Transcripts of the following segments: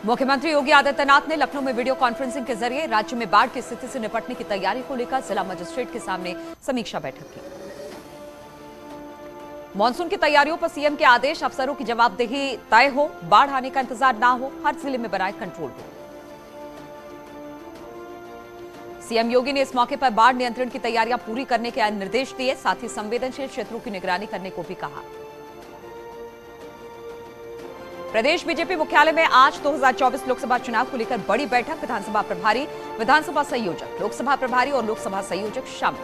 मुख्यमंत्री योगी आदित्यनाथ ने लखनऊ में वीडियो कॉन्फ्रेंसिंग के जरिए राज्य में बाढ़ की स्थिति से निपटने की तैयारी को लेकर जिला मजिस्ट्रेट के सामने समीक्षा बैठक की। मानसून की तैयारियों पर सीएम के आदेश, अफसरों की जवाबदेही तय हो, बाढ़ आने का इंतजार ना हो, हर जिले में बनाए कंट्रोल रूम। सीएम योगी ने इस मौके पर बाढ़ नियंत्रण की तैयारियां पूरी करने के निर्देश दिए, साथ ही संवेदनशील क्षेत्रों की निगरानी करने को भी कहा। प्रदेश बीजेपी मुख्यालय में आज 2024 लोकसभा चुनाव को लेकर बड़ी बैठक, विधानसभा प्रभारी, विधानसभा संयोजक, लोकसभा प्रभारी और लोकसभा संयोजक शामिल।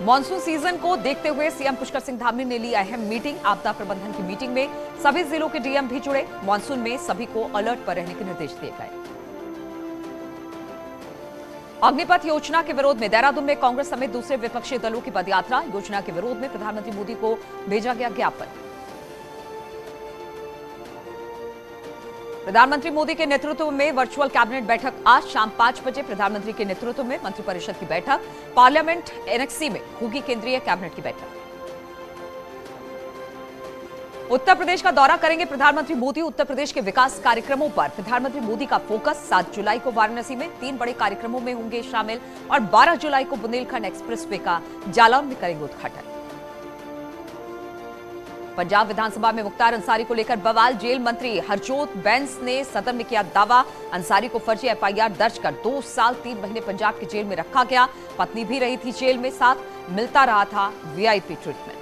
मानसून सीजन को देखते हुए सीएम पुष्कर सिंह धामी ने ली अहम मीटिंग। आपदा प्रबंधन की मीटिंग में सभी जिलों के डीएम भी जुड़े। मानसून में सभी को अलर्ट पर रहने के निर्देश दिए गए। अग्निपथ योजना के विरोध में देहरादून में कांग्रेस समेत दूसरे विपक्षी दलों की पदयात्रा। योजना के विरोध में प्रधानमंत्री मोदी को भेजा गया ज्ञापन। प्रधानमंत्री मोदी के नेतृत्व में वर्चुअल कैबिनेट बैठक आज शाम 5 बजे। प्रधानमंत्री के नेतृत्व में मंत्रिपरिषद की बैठक। पार्लियामेंट एनेक्सी में होगी केंद्रीय कैबिनेट की बैठक। उत्तर प्रदेश का दौरा करेंगे प्रधानमंत्री मोदी। उत्तर प्रदेश के विकास कार्यक्रमों पर प्रधानमंत्री मोदी का फोकस। 7 जुलाई को वाराणसी में 3 बड़े कार्यक्रमों में होंगे शामिल और 12 जुलाई को बुंदेलखंड एक्सप्रेसवे का जालौन में करेंगे उद्घाटन। पंजाब विधानसभा में मुख्तार अंसारी को लेकर बवाल। जेल मंत्री हरजोत बैंस ने सदन में किया दावा, अंसारी को फर्जी एफआईआर दर्ज कर 2 साल 3 महीने पंजाब की जेल में रखा गया। पत्नी भी रही थी जेल में, साथ मिलता रहा था वीआईपी ट्रीटमेंट।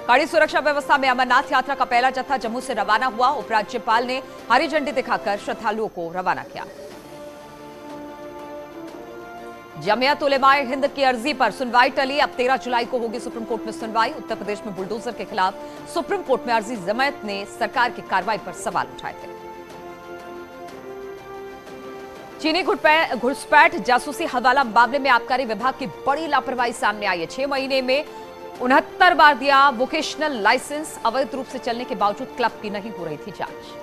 कड़ी सुरक्षा व्यवस्था में अमरनाथ यात्रा का पहला जत्था जम्मू से रवाना हुआ। उपराज्यपाल ने हरी झंडी दिखाकर श्रद्धालुओं को रवाना किया। जमियत उलेमाए हिंद की अर्जी पर सुनवाई टली। अब 13 जुलाई को होगी सुप्रीम कोर्ट में सुनवाई। उत्तर प्रदेश में बुलडोजर के खिलाफ सुप्रीम कोर्ट में अर्जी। जमियत ने सरकार की कार्रवाई पर सवाल उठाए थे। चीनी घुसपैठ जासूसी हवाला मामले में आबकारी विभाग की बड़ी लापरवाही सामने आई है। 6 महीने में 69 बार दिया वोकेशनल लाइसेंस। अवैध रूप से चलने के बावजूद क्लब की नहीं हो रही थी जांच।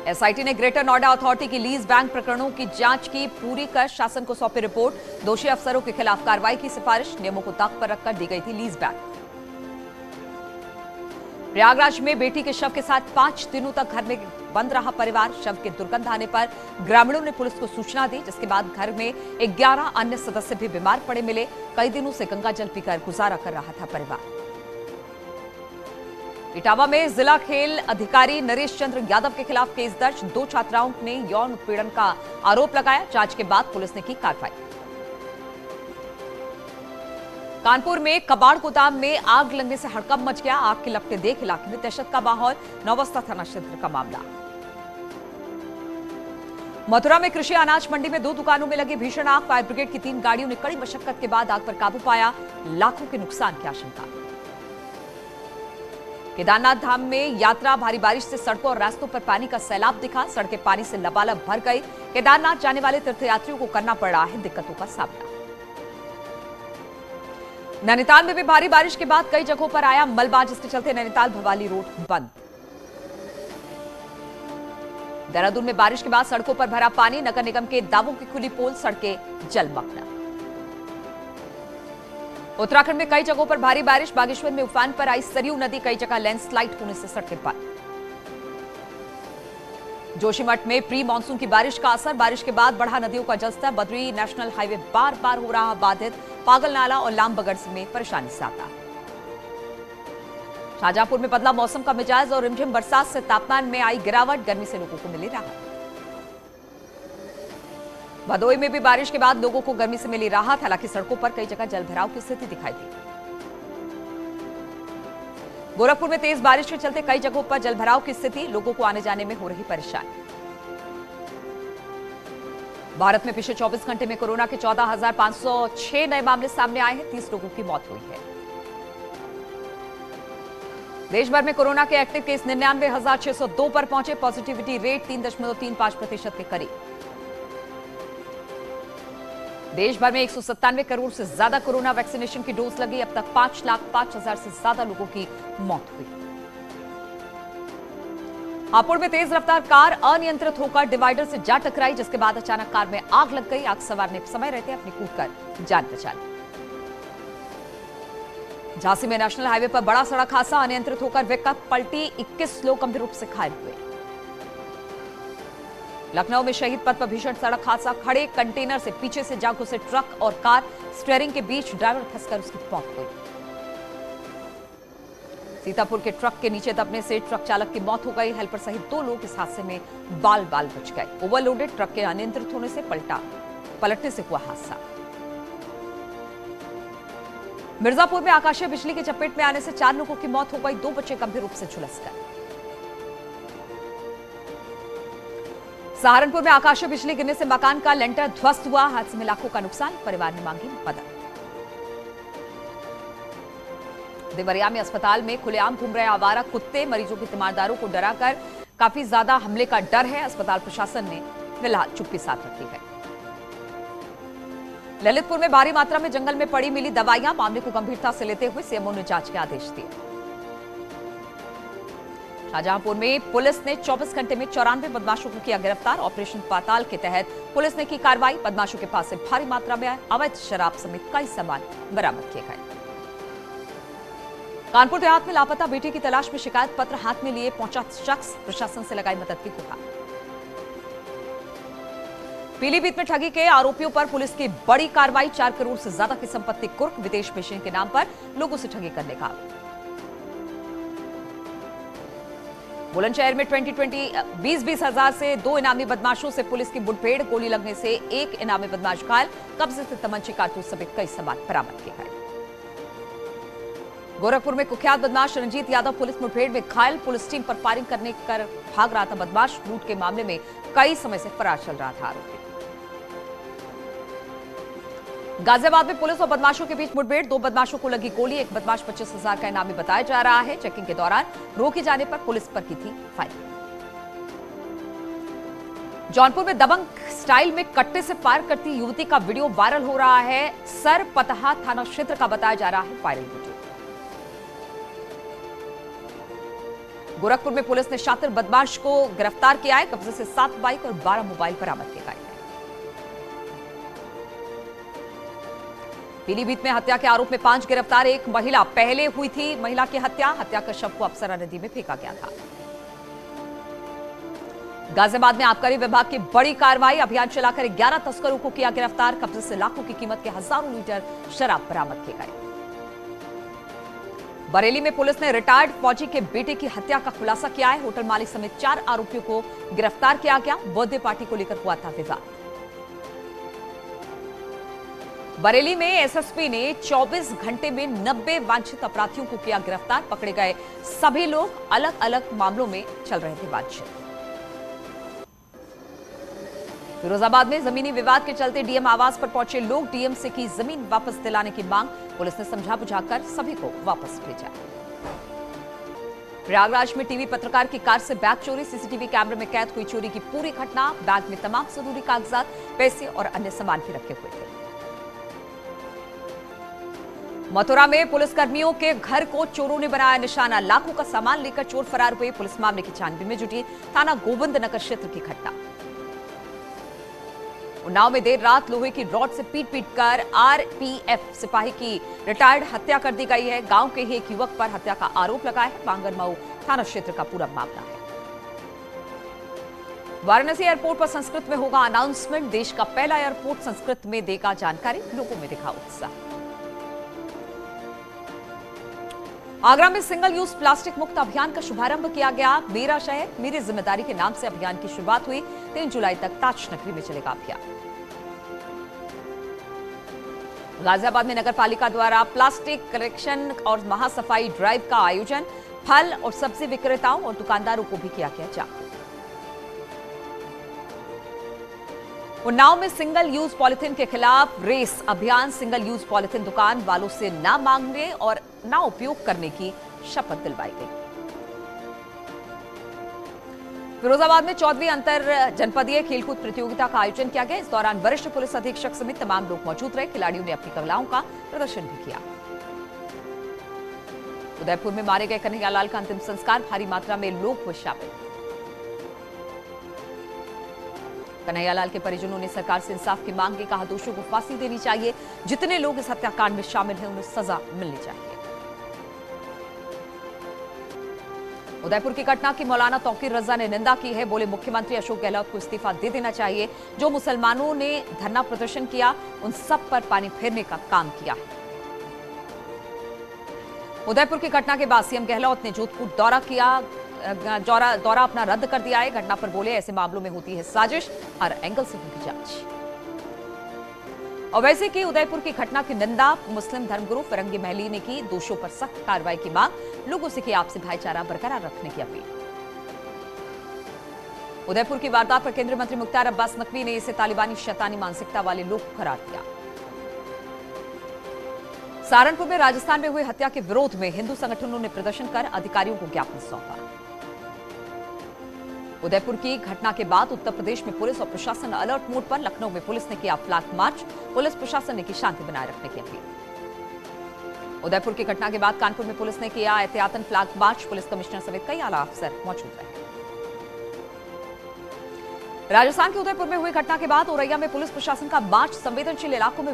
एसआईटी ने ग्रेटर नोएडा अथॉरिटी की लीज बैंक प्रकरणों की जांच की, पूरी कर शासन को सौंपी रिपोर्ट। दोषी अफसरों के खिलाफ कार्रवाई की सिफारिश। नियमों को ताक पर रखकर दी गई थी लीज बैंक। प्रयागराज में बेटी के शव के साथ 5 दिनों तक घर में बंद रहा परिवार। शव के दुर्गंध आने पर ग्रामीणों ने पुलिस को सूचना दी, जिसके बाद घर में 11 अन्य सदस्य भी बीमार पड़े मिले। कई दिनों से गंगा जल पीकर गुजारा कर रहा था परिवार। इटावा में जिला खेल अधिकारी नरेश चंद्र यादव के खिलाफ केस दर्ज। 2 छात्राओं ने यौन उत्पीड़न का आरोप लगाया। जांच के बाद पुलिस ने की कार्रवाई। कानपुर में कबाड़ गोदाम में आग लगने से हड़कंप मच गया। आग के लपटे देख इलाके में दहशत का माहौल। नौबस्ता थाना क्षेत्र का मामला। मथुरा में कृषि अनाज मंडी में 2 दुकानों में लगी भीषण आग। फायर ब्रिगेड की 3 गाड़ियों ने कड़ी मशक्कत के बाद आग पर काबू पाया। लाखों के नुकसान की आशंका। केदारनाथ धाम में यात्रा, भारी बारिश से सड़कों और रास्तों पर पानी का सैलाब दिखा। सड़कें पानी से लबालब भर गई। केदारनाथ जाने वाले तीर्थयात्रियों को करना पड़ रहा है दिक्कतों का सामना। नैनीताल में भी भारी बारिश के बाद कई जगहों पर आया मलबा, जिसके चलते नैनीताल भवाली रोड बंद। देहरादून में बारिश के बाद सड़कों पर भरा पानी। नगर निगम के दावों की खुली पोल, सड़कें जलमग्न। उत्तराखंड में कई जगहों पर भारी बारिश। बागेश्वर में उफान पर आई सरयू नदी। कई जगह लैंडस्लाइड होने से सड़कें बंद। जोशीमठ में प्री मानसून की बारिश का असर। बारिश के बाद बढ़ा नदियों का जलस्तर। बद्री नेशनल हाईवे बार बार हो रहा बाधित। पागल नाला और लामबगड़ में परेशानी ज्यादा। शाहजहांपुर में बदला मौसम का मिजाज और रिमझिम बरसात से तापमान में आई गिरावट। गर्मी से लोगों को मिली राहत। भदोही में भी बारिश के बाद लोगों को गर्मी से मिली राहत। हालांकि सड़कों पर कई जगह जलभराव की स्थिति दिखाई दी। गोरखपुर में तेज बारिश के चलते कई जगहों पर जलभराव की स्थिति। लोगों को आने जाने में हो रही परेशानी। भारत में पिछले 24 घंटे में कोरोना के 14,506 नए मामले सामने आए हैं। 30 लोगों की मौत हुई है। देश भर में कोरोना के एक्टिव केस 99,602 पर पहुंचे। पॉजिटिविटी रेट 3.35% के करीब। देश भर में 197 करोड़ से ज्यादा कोरोना वैक्सीनेशन की डोज लगी। अब तक 5,05,000 से ज्यादा लोगों की मौत हुई। हापुड़ में तेज रफ्तार कार अनियंत्रित होकर डिवाइडर से जा टकराई, जिसके बाद अचानक कार में आग लग गई। आग सवार ने समय रहते अपनी कूदकर जान बचा ली। झांसी में नेशनल हाईवे पर बड़ा सड़क हादसा, अनियंत्रित होकर पिकअप पलटी, 21 लोग गंभीर रूप से घायल हुए। लखनऊ में शहीद पथ पर भीषण सड़क हादसा, खड़े कंटेनर से पीछे से जा घुसे ट्रक और कार, स्टीयरिंग के बीच ड्राइवर फंसकर उसकी मौत हुई। सीतापुर के ट्रक के नीचे दबने से ट्रक चालक की मौत हो गई, हेल्पर सहित 2 लोग इस हादसे में बाल बाल बच गए। ओवरलोडेड ट्रक के अनियंत्रित होने से पलटने से हुआ हादसा। मिर्जापुर में आकाशीय बिजली की चपेट में आने से 4 लोगों की मौत हो गई, 2 बच्चे गंभीर रूप से झुलस गए। सहारनपुर में आकाशीय बिजली गिरने से मकान का लेंटर ध्वस्त हुआ, हादसे में लाखों का नुकसान, परिवार ने मांगी मदद। देवरिया में अस्पताल में खुलेआम घूम रहे आवारा कुत्ते, मरीजों की तीमारदारों को डराकर काफी ज्यादा हमले का डर है। अस्पताल प्रशासन ने फिलहाल चुप्पी साध रखी है। ललितपुर में भारी मात्रा में जंगल में पड़ी मिली दवाइयां, मामले को गंभीरता से लेते हुए सीएमओ ने जांच के आदेश दिए। शाहजहांपुर में पुलिस ने 24 घंटे में 94 बदमाशों को किया गिरफ्तार। ऑपरेशन पाताल के तहत पुलिस ने की कार्रवाई, बदमाशों के पास से भारी मात्रा में अवैध शराब समेत कई सामान बरामद किए गए। कानपुर देहात में लापता बेटी की तलाश में शिकायत पत्र हाथ में लिए पहुंचा शख्स, प्रशासन से लगाई मदद की गुहार। पीलीभीत में ठगी के आरोपियों पर पुलिस की बड़ी कार्रवाई, 4 करोड़ से ज्यादा की संपत्ति कुर्क, विदेश भेजने के नाम पर लोगों से ठगी करने का। बुलंदशहर में 20 हजार से 2 इनामी बदमाशों से पुलिस की मुठभेड़, गोली लगने से 1 इनामी बदमाश घायल, कब्जे से तमंचे, कारतूस समेत कई सामान बरामद किए गए। गोरखपुर में कुख्यात बदमाश रंजीत यादव पुलिस मुठभेड़ में घायल, पुलिस टीम पर फायरिंग करने कर भाग रहा था बदमाश, लूट के मामले में कई समय से फरार चल रहा था आरोपी। गाजियाबाद में पुलिस और बदमाशों के बीच मुठभेड़, 2 बदमाशों को लगी गोली, 1 बदमाश 25,000 का इनामी बताया जा रहा है। चेकिंग के दौरान रोके जाने पर पुलिस पर की थी फायरिंग। जौनपुर में दबंग स्टाइल में कट्टे से फायर करती युवती का वीडियो वायरल हो रहा है। सर पतहा थाना क्षेत्र का बताया जा रहा है वायरल वीडियो। गोरखपुर में पुलिस ने शातिर बदमाश को गिरफ्तार किया है, कब्जे से 7 बाइक और 12 मोबाइल बरामद किए गए हैं। पीलीभीत में हत्या के आरोप में 5 गिरफ्तार, 1 महिला पहले हुई थी महिला की हत्या का शव को अप्सरा नदी में फेंका गया था। गाजियाबाद में आबकारी विभाग की बड़ी कार्रवाई, अभियान चलाकर 11 तस्करों को किया गिरफ्तार, कब्जे से लाखों की कीमत के हजारों लीटर शराब बरामद किए गए। बरेली में पुलिस ने रिटायर्ड फौजी के बेटे की हत्या का खुलासा किया है, होटल मालिक समेत 4 आरोपियों को गिरफ्तार किया गया, बर्थडे पार्टी को लेकर हुआ था विवाद। बरेली में एसएसपी ने 24 घंटे में 90 वांछित अपराधियों को किया गिरफ्तार, पकड़े गए सभी लोग अलग अलग मामलों में चल रहे थे वांछित। फिरोजाबाद में जमीनी विवाद के चलते डीएम आवास पर पहुंचे लोग, डीएम से की जमीन वापस दिलाने की मांग, पुलिस ने समझा बुझाकर सभी को वापस भेजा। प्रयागराज में टीवी पत्रकार की कार से बैग चोरी, सीसीटीवी कैमरे में कैद हुई चोरी की पूरी घटना, बैग में तमाम जरूरी कागजात, पैसे और अन्य सामान भी रखे हुए थे। मथुरा में पुलिसकर्मियों के घर को चोरों ने बनाया निशाना, लाखों का सामान लेकर चोर फरार हुए, पुलिस मामले की छानबीन में जुटी, थाना गोविंद नगर क्षेत्र की घटना। उन्नाव में देर रात लोहे की रॉड से पीट कर आरपीएफ सिपाही की रिटायर्ड हत्या कर दी गई है। गांव के ही एक युवक पर हत्या का आरोप लगा है, बांगरमऊ थाना क्षेत्र का पूरा मामला है। वाराणसी एयरपोर्ट पर संस्कृत में होगा अनाउंसमेंट, देश का पहला एयरपोर्ट संस्कृत में देगा जानकारी, लोगों में दिखा उत्साह। आगरा में सिंगल यूज प्लास्टिक मुक्त अभियान का शुभारंभ किया गया, मेरा शहर मेरी जिम्मेदारी के नाम से अभियान की शुरुआत हुई, 3 जुलाई तक ताज नगरी में चलेगा अभियान। गाजियाबाद में नगर पालिका द्वारा प्लास्टिक कलेक्शन और महासफाई ड्राइव का आयोजन, फल और सब्जी विक्रेताओं और दुकानदारों को भी किया गया जागरूक। उन्नाव में सिंगल यूज पॉलिथीन के खिलाफ रेस अभियान, सिंगल यूज पॉलिथीन दुकान वालों से ना मांगने और ना उपयोग करने की शपथ दिलवाई गई। फिरोजाबाद में 14वीं अंतर जनपदीय खेलकूद प्रतियोगिता का आयोजन किया गया, इस दौरान वरिष्ठ पुलिस अधीक्षक समेत तमाम लोग मौजूद रहे, खिलाड़ियों ने अपनी कलाओं का प्रदर्शन भी किया। उदयपुर में मारे गए कन्हैयालाल का अंतिम संस्कार, भारी मात्रा में लोग हुए शामिल। कन्हैयालाल के परिजनों ने सरकार से इंसाफ की मांग की, कहा दोषियों को फांसी देनी चाहिए, जितने लोग इस हत्याकांड में शामिल हैं उन्हें सजा मिलनी चाहिए। उदयपुर की घटना की मौलाना तौकीर रजा ने निंदा की है। बोले मुख्यमंत्री अशोक गहलोत को इस्तीफा दे देना चाहिए। जो मुसलमानों ने धरना प्रदर्शन किया उन सब पर पानी फेरने का काम किया है। उदयपुर की घटना के बाद सीएम गहलोत ने जोधपुर दौरा अपना रद्द कर दिया है। घटना पर बोले ऐसे मामलों में होती है साजिश, हर एंगल से होगी जांच। और वैसे कि उदयपुर की घटना की निंदा मुस्लिम धर्मगुरु फिरंगी महली ने की। दोषियों पर सख्त कार्रवाई की मांग, लोगों से की आपसी भाईचारा बरकरार रखने की अपील। उदयपुर की वारदात पर केंद्रीय मंत्री मुख्तार अब्बास नकवी ने इसे तालिबानी शैतानी मानसिकता वाले लोग करार दिया। सहारनपुर में राजस्थान में हुई हत्या के विरोध में हिंदू संगठनों ने प्रदर्शन कर अधिकारियों को ज्ञापन सौंपा। उदयपुर की घटना के बाद उत्तर प्रदेश में पुलिस और प्रशासन अलर्ट मोड पर। लखनऊ में पुलिस ने किया फ्लैग मार्च। पुलिस प्रशासन ने की शांति बनाए रखने की अपील। उदयपुर की घटना के बाद कानपुर में पुलिस ने किया एहतियातन फ्लैग मार्च। पुलिस कमिश्नर समेत कई आला अफसर मौजूद रहे। राजस्थान के उदयपुर में हुई घटना के बाद औरैया में पुलिस प्रशासन का मार्च। संवेदनशील इलाकों में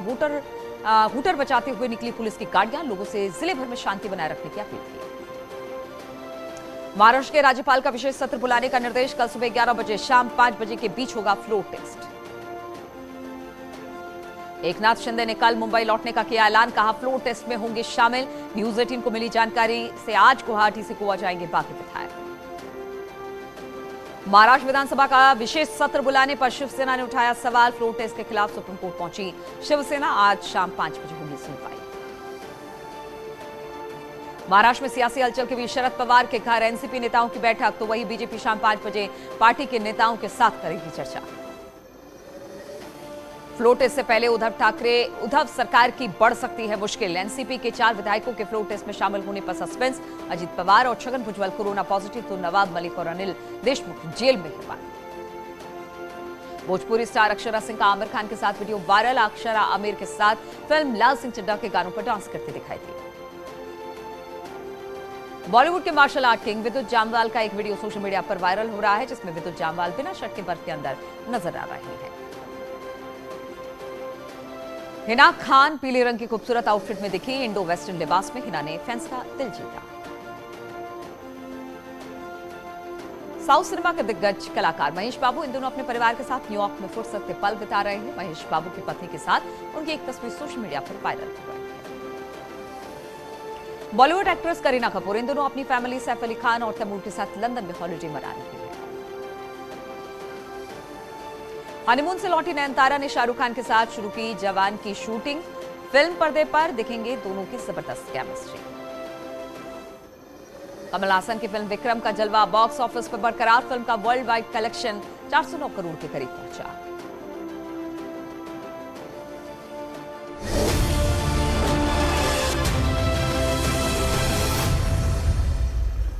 हूटर बचाते हुए निकली पुलिस की गाड़ियां। लोगों से जिले भर में शांति बनाए रखने की अपील की। महाराष्ट्र के राज्यपाल का विशेष सत्र बुलाने का निर्देश। कल सुबह 11 बजे शाम 5 बजे के बीच होगा फ्लोर टेस्ट। एकनाथ शिंदे ने कल मुंबई लौटने का किया ऐलान। कहा फ्लोर टेस्ट में होंगे शामिल। न्यूज 18 को मिली जानकारी से आज गुवाहाटी से गोवा जाएंगे बाकी विधायक। महाराष्ट्र विधानसभा का विशेष सत्र बुलाने पर शिवसेना ने उठाया सवाल। फ्लोर टेस्ट के खिलाफ सुप्रीम कोर्ट पहुंची शिवसेना। आज शाम 5 बजे होगी सुनवाई। महाराष्ट्र में सियासी हलचल के बीच शरद पवार के घर एनसीपी नेताओं की बैठक। तो वही बीजेपी शाम 5 बजे पार्टी के नेताओं के साथ करेगी चर्चा। फ्लोर टेस्ट से पहले उद्धव सरकार की बढ़ सकती है मुश्किल। एनसीपी के 4 विधायकों के फ्लोर टेस्ट में शामिल होने पर सस्पेंस। अजित पवार और छगन भुजबल कोरोना पॉजिटिव, तो नवाब मलिक और अनिल देशमुख जेल में है बंद। भोजपुरी स्टार अक्षरा सिंह का आमिर खान के साथ वीडियो वायरल। अक्षरा आमिर के साथ फिल्म लाल सिंह चड्ढा के गानों पर डांस करती दिखाई दी। बॉलीवुड के मार्शल आर्ट किंग विद्युत जामवाल का एक वीडियो सोशल मीडिया पर वायरल हो रहा है, जिसमें विद्युत जामवाल बिना शर्ट के बर्फ के अंदर नजर आ रहे हैं। हिना खान पीले रंग की खूबसूरत आउटफिट में दिखी। इंडो वेस्टर्न लिबास में हिना ने फैंस का दिल जीता। साउथ सिनेमा के दिग्गज कलाकार महेश बाबू इन दोनों अपने परिवार के साथ न्यूयॉर्क में फुर्सत के पल बिता रहे हैं। महेश बाबू की पत्नी के साथ उनकी एक तस्वीर सोशल मीडिया पर वायरल हो रही है। बॉलीवुड एक्ट्रेस करीना कपूर इन दोनों अपनी फैमिली सैफ अली खान और तैमूर के साथ लंदन में हॉलिडे मना रही है। हनीमून से लौटी नयनतारा ने शाहरुख खान के साथ शुरू की जवान की शूटिंग। फिल्म पर्दे पर दिखेंगे दोनों की जबरदस्त केमिस्ट्री। कमल हासन की फिल्म विक्रम का जलवा बॉक्स ऑफिस पर बरकरार। फिल्म का वर्ल्ड वाइड कलेक्शन 409 करोड़ के करीब पहुंचा।